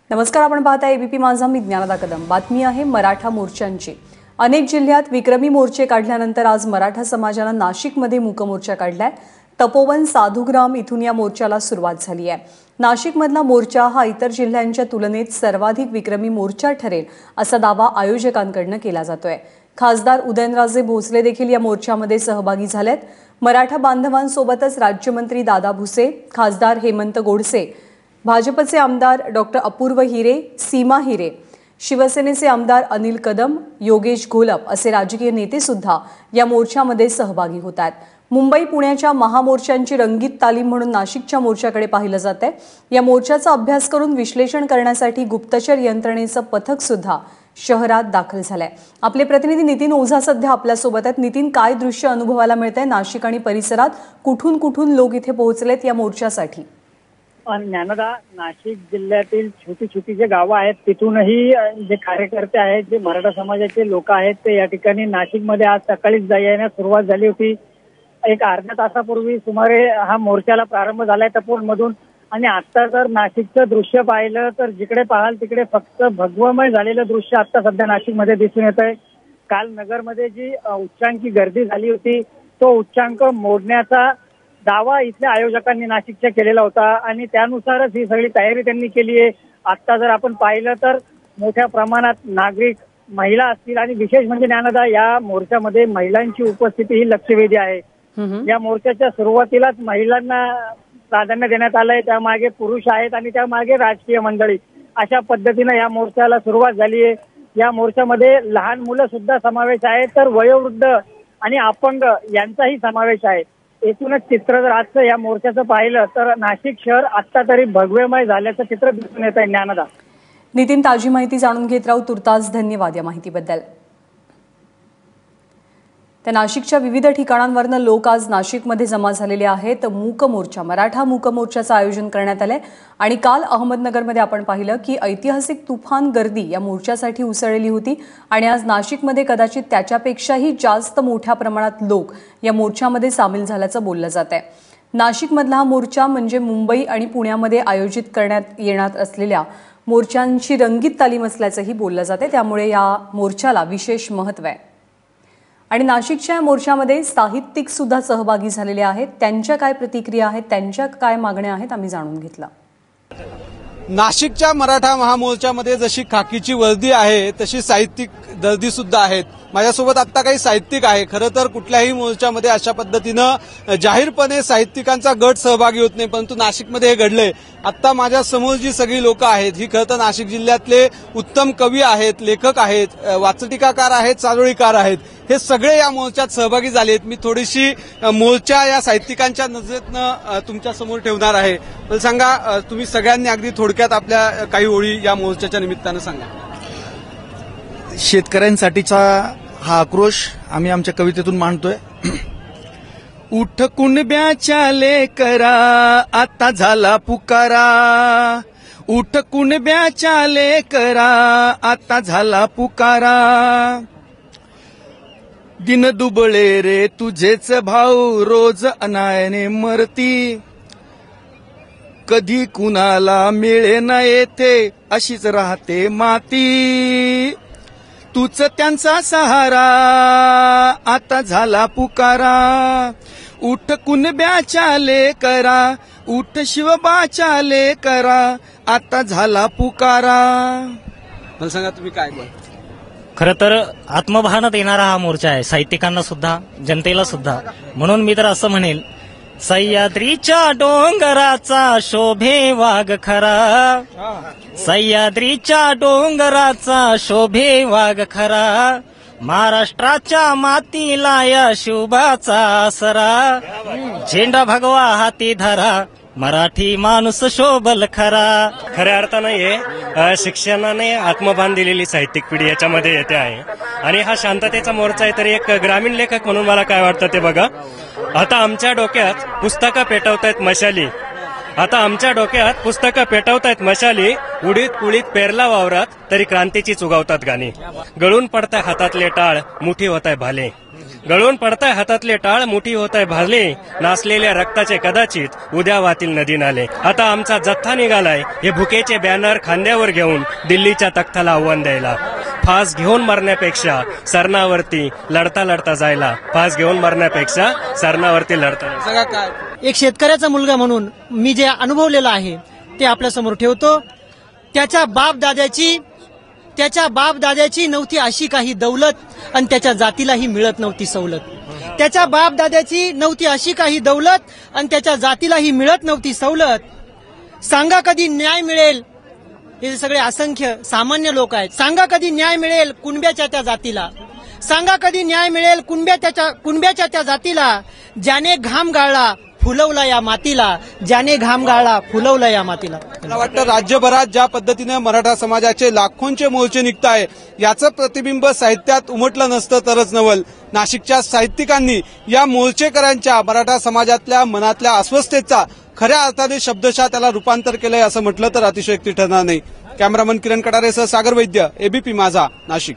नमस्कार, आपण पाहता एबीपी माझा. मी ज्ञानदा कदम. बातमी आहे मराठा मोर्चांची. अनेक जिल्ह्यात विक्रमी मोर्चे काढल्यानंतर आज मराठा समाजानं नाशिकमध्ये मूक मोर्चा काढलाय. तपोवन साधुग्राम इथून या मोर्चाला सुरुवात झाली आहे. नाशिकमधला मोर्चा हा इतर जिल्ह्यांच्या तुलनेत सर्वाधिक विक्रमी मोर्चा ठरेल असा दावा आयोजकांकडून केला जातोय. खासदार उदयनराजे भोसले देखील या मोर्चामध्ये सहभागी झालेत. मराठा बांधवांसोबतच राज्यमंत्री दादा भुसे, खासदार हेमंत गोडसे, भाजपचे आमदार डॉक्टर अपूर्व हिरे, सीमा हिरे, शिवसेनेचे आमदार अनिल कदम, योगेश घोलप असे राजकीय नेते सुद्धा या मोर्चामध्ये सहभागी होत आहेत. मुंबई पुण्याच्या महामोर्चांची रंगीत तालीम म्हणून नाशिकच्या मोर्चाकडे पाहिलं जात आहे. या मोर्चाचा अभ्यास करून विश्लेषण करण्यासाठी गुप्तचर यंत्रणेचं पथक सुद्धा शहरात दाखल झालंय. आपले प्रतिनिधी नितीन ओझा सध्या आपल्यासोबत आहेत. नितीन, काय दृश्य अनुभवायला मिळतंय नाशिक आणि परिसरात? कुठून कुठून लोक इथे पोहोचलेत या मोर्चासाठी? ज्ञानदा, नाशिक जिल्ह्यातील छोटी छोटी जे गावं आहेत तिथूनही जे कार्यकर्ते आहेत, जे मराठा समाजाचे लोक आहेत, ते या ठिकाणी नाशिकमध्ये आज सकाळीच येण्यास सुरुवात झाली होती. एक अर्ध्या तासापूर्वी सुमारे हा मोर्चाला प्रारंभ झालाय तपोवनमधून. आणि आता जर नाशिकचं दृश्य पाहिलं तर जिकडे पाहाल तिकडे फक्त भगवमय झालेलं दृश्य आता सध्या नाशिकमध्ये दिसून येत आहे. काल नगरमध्ये जी उच्चांकी गर्दी झाली होती तो उच्चांक मोडण्याचा दावा इथल्या आयोजकांनी नाशिकच्या केलेला होता आणि त्यानुसारच ही सगळी तयारी त्यांनी केली आहे. आता जर आपण पाहिलं तर मोठ्या प्रमाणात नागरिक, महिला असतील आणि विशेष म्हणजे ज्ञानदा, या मोर्चामध्ये महिलांची उपस्थिती ही लक्षवेधी आहे. या मोर्चाच्या सुरुवातीलाच महिलांना प्राधान्य देण्यात आलंय. त्यामागे पुरुष आहेत आणि त्यामागे राजकीय मंडळी, अशा पद्धतीनं या मोर्चाला सुरुवात झाली आहे. या मोर्चामध्ये लहान मुलं सुद्धा समावेश आहे, तर वयोवृद्ध आणि अपंग यांचाही समावेश आहे. एकूणच चित्र जर आजचं या मोर्चाचं पाहिलं तर नाशिक शहर आता तरी भगवेमय झाल्याचं चित्र दिसून येत आहे. ज्ञानदा, नितीन, ताजी माहिती जाणून घेत राहू. तुर्तास धन्यवाद या माहितीबद्दल. त्या नाशिकच्या विविध ठिकाणांवरनं लोक आज नाशिकमध्ये जमा झालेले आहेत. मूक मोर्चा, मराठा मूक मोर्चाचं आयोजन करण्यात आलंय आणि काल अहमदनगरमध्ये आपण पाहिलं की ऐतिहासिक तुफान गर्दी या मोर्चासाठी उसळलेली होती आणि आज नाशिकमध्ये कदाचित त्याच्यापेक्षाही जास्त मोठ्या प्रमाणात लोक या मोर्चामध्ये सामील झाल्याचं बोललं जात आहे. नाशिकमधला हा मोर्चा म्हणजे मुंबई आणि पुण्यामध्ये आयोजित करण्यात येणार असलेल्या मोर्चांची रंगीत तालीम असल्याचंही बोललं जाते. त्यामुळे या मोर्चाला विशेष महत्त्व आहे. आणि नाशिकच्या मोर्चामध्ये साहित्यिक सुद्धा सहभागी झालेले आहेत. त्यांच्या काय प्रतिक्रिया आहेत, त्यांच्या काय मागण्या आहेत, आम्ही जाणून घेतलं. नाशिकच्या मराठा महामोर्चामध्ये जशी खाकीची वर्दी आहे तशी साहित्यिक गर्दी सुद्धा आहेत. माझ्यासोबत आता काही साहित्यिक आहे. खरं तर कुठल्याही मोर्चामध्ये अशा पद्धतीनं जाहीरपणे साहित्यिकांचा गट सहभागी होत नाही, परंतु नाशिकमध्ये हे घडलंय. आता माझ्या समोर जी सगळी लोक आहेत ही खरं तर नाशिक जिल्ह्यातले उत्तम कवी आहेत, लेखक आहेत, वाचटिकाकार आहेत, चारोळीकार आहेत. हे सगळे या मोर्चात सहभागी झाले आहेत. मी थोडीशी मोर्चा या साहित्यिकांच्या नजरेतनं तुमच्या समोर ठेवणार आहे. मला सांगा, तुम्ही सगळ्यांनी अगदी थोडक्यात आपल्या काही ओळी या मोर्चाच्या निमित्तानं सांगा. शेतकऱ्यांसाठीचा हा आक्रोश आम्ही आमच्या कवितेतून मांडतोय. उठ कुणब्याच्या लेकरा, आता झाला पुकारा. उठ कुणब्याच्या लेकरा, आता झाला पुकारा. दिन दुबळे रे तुझेच भाऊ, रोज अनायाने मरती. कधी कुणाला मिळे ना येथे, अशीच राहते माती. तूच त्यांचा सहारा, आता झाला पुकारा. उठ कुणब्याच्या लेकरा, उठ शिवबाच्या लेकरा, आता झाला पुकारा. मला सांगा, तुम्ही काय बोल? खरं तर आत्मभानात येणारा हा मोर्चा आहे, साहित्यिकांना सुद्धा, जनतेला सुद्धा. म्हणून मी तर असं म्हणेल, सह्याद्रीच्या डोंगराचा शोभे वाघ खरा. सह्याद्रीच्या डोंगराचा शोभे वाघ खरा. महाराष्ट्राच्या मातीला या शुभाचा आसरा. झेंडा भगवा हाती धरा, मराठी माणूस शोभल खरा. खऱ्या अर्थानं हे शिक्षणाने आत्मभान दिलेली साहित्यिक पिढी याच्यामध्ये येते आहे. आणि हा शांततेचा मोर्चा आहे. तरी एक ग्रामीण लेखक म्हणून मला काय वाटतं ते बघा. आता आमच्या डोक्यात पुस्तकं पेटवतायत मशाली. आता आमच्या डोक्यात पुस्तकं पेटवतायत मशाली. उडीत कुळीत पेरला वावरात, तरी क्रांतीची चुगावतात गाणी. गळून पडताय हातातले टाळ, मुठी होताय भाले. गळून पडताय हातातले टाळ, मुठी होताय भाले, नासलेल्या रक्ताचे कदाचित उद्या वातील नदी नाले. आता आमचा जथ्था निघालाय हे भुकेचे बॅनर खांद्यावर घेऊन दिल्लीच्या तख्ताला आव्हान द्यायला. फास घेऊन मरण्यापेक्षा सरणावरती लढता लढता जायला. फास घेऊन मरण्यापेक्षा सरणावरती लढता. सगळं काय एक शेतकऱ्याचा मुलगा म्हणून मी जे अनुभवलेलं आहे ते आपल्या समोर ठेवतो. त्याच्या बाप दाद्याची नव्हती अशी काही दौलत आणि त्याच्या जातीलाही मिळत नव्हती सवलत. त्याच्या बाप दाद्याची नव्हती अशी काही दौलत आणि त्याच्या जातीलाही मिळत नव्हती सवलत. सांगा कधी न्याय मिळेल, हे सगळे असंख्य सामान्य लोक आहेत. सांगा कधी न्याय मिळेल कुणब्याच्या त्या जातीला. सांगा कधी न्याय मिळेल कुणब्याच्या त्या जातीला. ज्याने घाम गाळला फुलवला या मातीला. ज्याने घाम गाळला फुलवला या मातीला. मला वाटतं राज्यभरात ज्या पद्धतीने मराठा समाजाचे लाखोंचे मोर्चे निघताय याचं प्रतिबिंब साहित्यात उमटलं नसतं तरच नवल. नाशिकच्या साहित्यिकांनी या मोर्चेकऱ्यांच्या मराठा समाजातल्या मनातल्या अस्वस्थतेचा खऱ्या अर्थाने शब्दशः त्याला रूपांतर केलंय असं म्हटलं तर अतिशयोक्ती ठरणार नाही. कॅमेरामन किरण कटारेसह सागर वैद्य, एबीपी माझा, नाशिक.